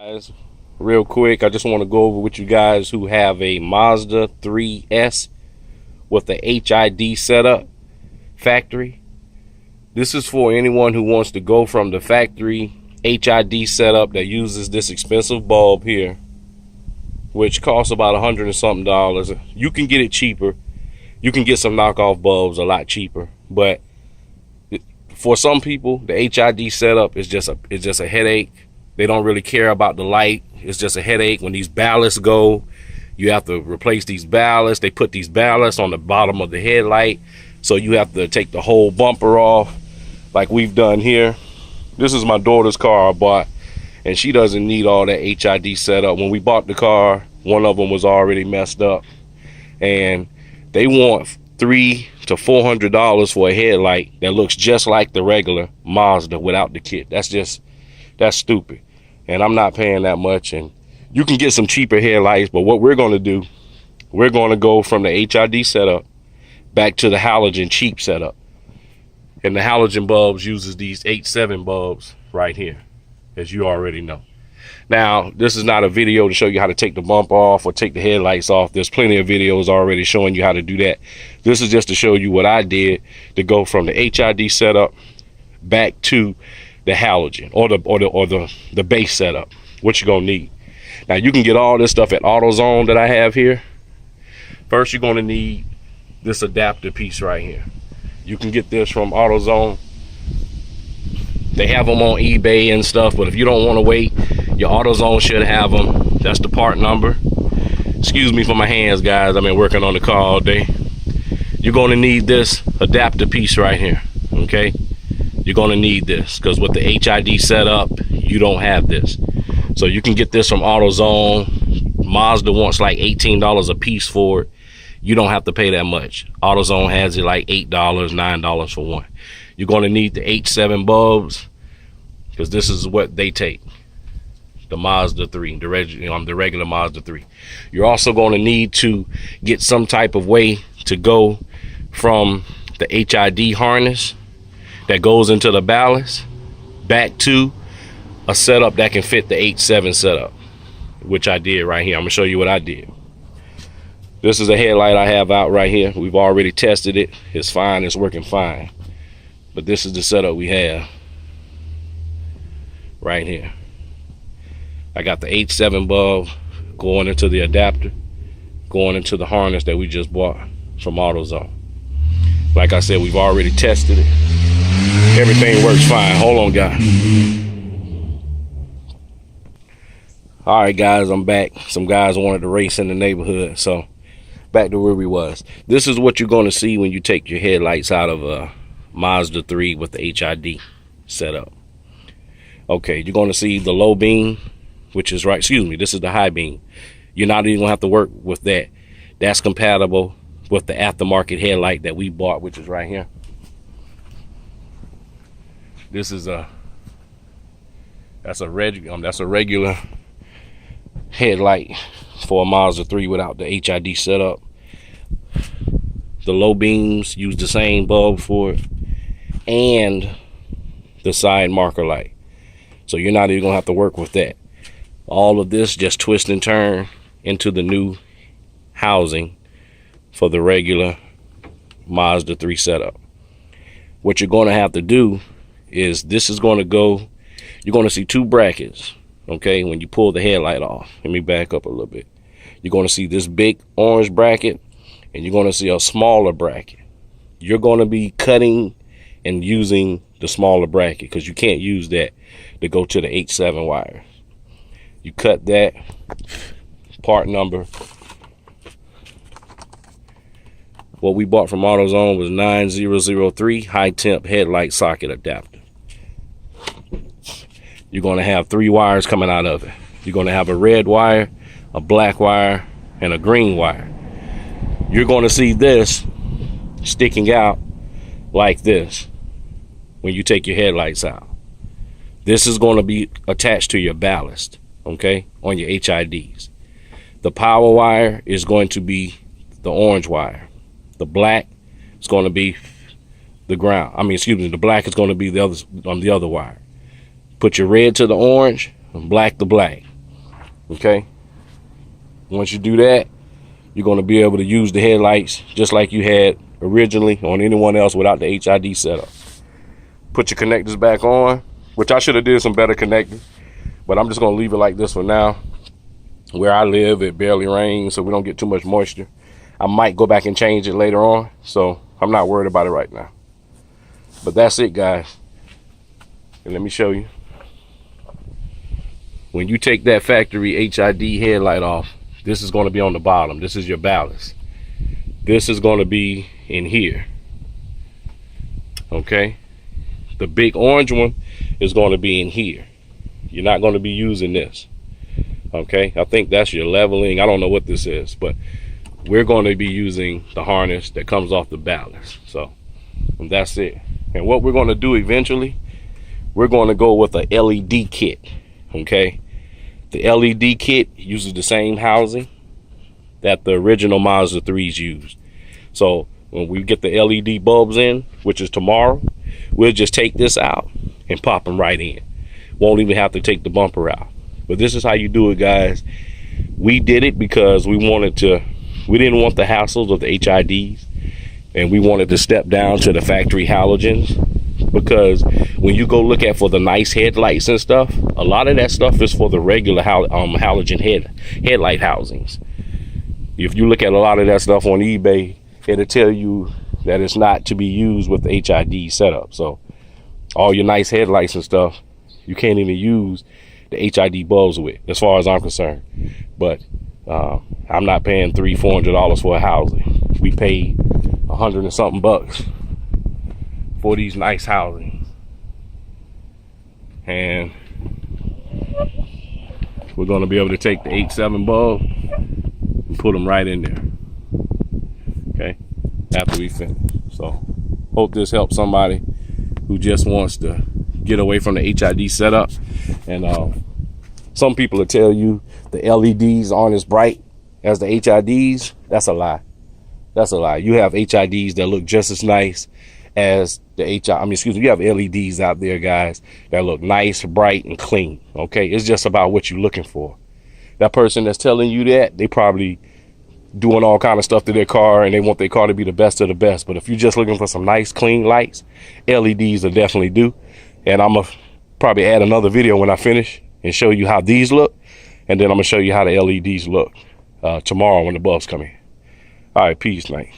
Guys, real quick, I just want to go over with you guys who have a Mazda 3S with the HID setup factory. This is for anyone who wants to go from the factory HID setup that uses this expensive bulb here, which costs about $100 and something dollars. You can get it cheaper. You can get some knockoff bulbs a lot cheaper, but for some people, the HID setup is just a headache. They don't really care about the light. It's just a headache. When these ballasts go, you have to replace these ballasts. They put these ballasts on the bottom of the headlight, so you have to take the whole bumper off like we've done here. This is my daughter's car I bought, and she doesn't need all that HID setup. When we bought the car, one of them was already messed up, and they want $300 to $400 for a headlight that looks just like the regular Mazda without the kit. That's stupid, and I'm not paying that much. And you can get some cheaper headlights, but what we're going to do, we're going to go from the HID setup back to the halogen cheap setup. And the halogen bulbs uses these 8-7 bulbs right here, as you already know. Now, this is not a video to show you how to take the bump off or take the headlights off. There's plenty of videos already showing you how to do that. This is just to show you what I did to go from the HID setup back to the halogen or the base setup. What you're gonna need. Now, you can get all this stuff at AutoZone that I have here. First, you're gonna need this adapter piece right here. You can get this from AutoZone. They have them on eBay and stuff, but if you don't want to wait, your AutoZone should have them. That's the part number. Excuse me for my hands, guys. I've been working on the car all day. You're going to need this adapter piece right here, okay? You're going to need this because with the HID setup, you don't have this. So you can get this from AutoZone. Mazda wants like $18 a piece for it. You don't have to pay that much. AutoZone has it like $8, $9 for one. You're going to need the 8-7 bulbs because this is what they take. The Mazda 3, the regular Mazda 3. You're also going to need to get some type of way to go from the HID harness that goes into the ballast back to a setup that can fit the 8-7 setup, which I did right here. I'm going to show you what I did. This is a headlight I have out right here. We've already tested it. It's fine. It's working fine. But this is the setup we have right here. I got the 8-7 bulb going into the adapter, going into the harness that we just bought from AutoZone. Like I said, we've already tested it. Everything works fine. Hold on, guys. All right, guys, I'm back. Some guys wanted to race in the neighborhood, so back to where we was. This is what you're going to see when you take your headlights out of a Mazda 3 with the HID setup. Okay, you're going to see the low beam, which is right. Excuse me, this is the high beam. You're not even going to have to work with that. That's compatible with the aftermarket headlight that we bought, which is right here. This is that's a regular headlight for a Mazda 3 without the HID setup. The low beams use the same bulb for it, and the side marker light. So you're not even gonna have to work with that. All of this just twist and turn into the new housing for the regular Mazda 3 setup. What you're gonna have to do is this is gonna go, you're gonna see two brackets, okay, when you pull the headlight off. Let me back up a little bit. You're gonna see this big orange bracket, and you're gonna see a smaller bracket. You're gonna be cutting and using the smaller bracket because you can't use that to go to the 8-7 wire. You cut that. Part number, what we bought from AutoZone was 9003 high temp headlight socket adapter. You're going to have 3 wires coming out of it. You're going to have a red wire, a black wire, and a green wire. You're going to see this sticking out like this when you take your headlights out. This is going to be attached to your ballast, okay, on your HIDs. The power wire is going to be the orange wire. The black is going to be the ground. The black is going to be the other on the other wire. Put your red to the orange and black to black. Okay, once you do that, you're going to be able to use the headlights just like you had originally on anyone else without the HID setup. Put your connectors back on, which I should have did some better connecting, but I'm just going to leave it like this for now. Where I live, it barely rains, so we don't get too much moisture. I might go back and change it later on, so I'm not worried about it right now. But that's it, guys. And let me show you. When you take that factory HID headlight off, this is going to be on the bottom. This is your ballast. This is going to be in here. Okay? The big orange one is going to be in here. You're not going to be using this. Okay, I think that's your leveling. I don't know what this is, but we're going to be using the harness that comes off the ballast. So that's it. And what we're going to do eventually, we're going to go with a LED kit. Okay, the LED kit uses the same housing that the original Mazda 3s used. So when we get the LED bulbs in, which is tomorrow, we'll just take this out and pop them right in. Won't even have to take the bumper out. But this is how you do it, guys. We did it because we didn't want the hassles of the HIDs, and we wanted to step down to the factory halogens, because when you go look at for the nice headlights and stuff, a lot of that stuff is for the regular halogen headlight housings. If you look at a lot of that stuff on eBay, it'll tell you that it's not to be used with the HID setup. So all your nice headlights and stuff, you can't even use the HID bulbs with, as far as I'm concerned. But I'm not paying $300-400 for a housing. We paid $100 and something bucks for these nice housings, and we're going to be able to take the 8.7 bulb and put them right in there. Okay, after we finish. So hope this helps somebody who just wants to get away from the HID setup. And some people will tell you the LEDs aren't as bright as the HIDs. That's a lie. That's a lie. You have HIDs that look just as nice as the you have LEDs out there, guys, that look nice, bright, and clean. Okay, it's just about what you're looking for. That person that's telling you that, they probably doing all kind of stuff to their car, and they want their car to be the best of the best. But if you're just looking for some nice, clean lights, LEDs will definitely do. And I'm gonna probably add another video when I finish and show you how these look, and then I'm gonna show you how the LEDs look tomorrow when the bulbs come in. All right, peace, man.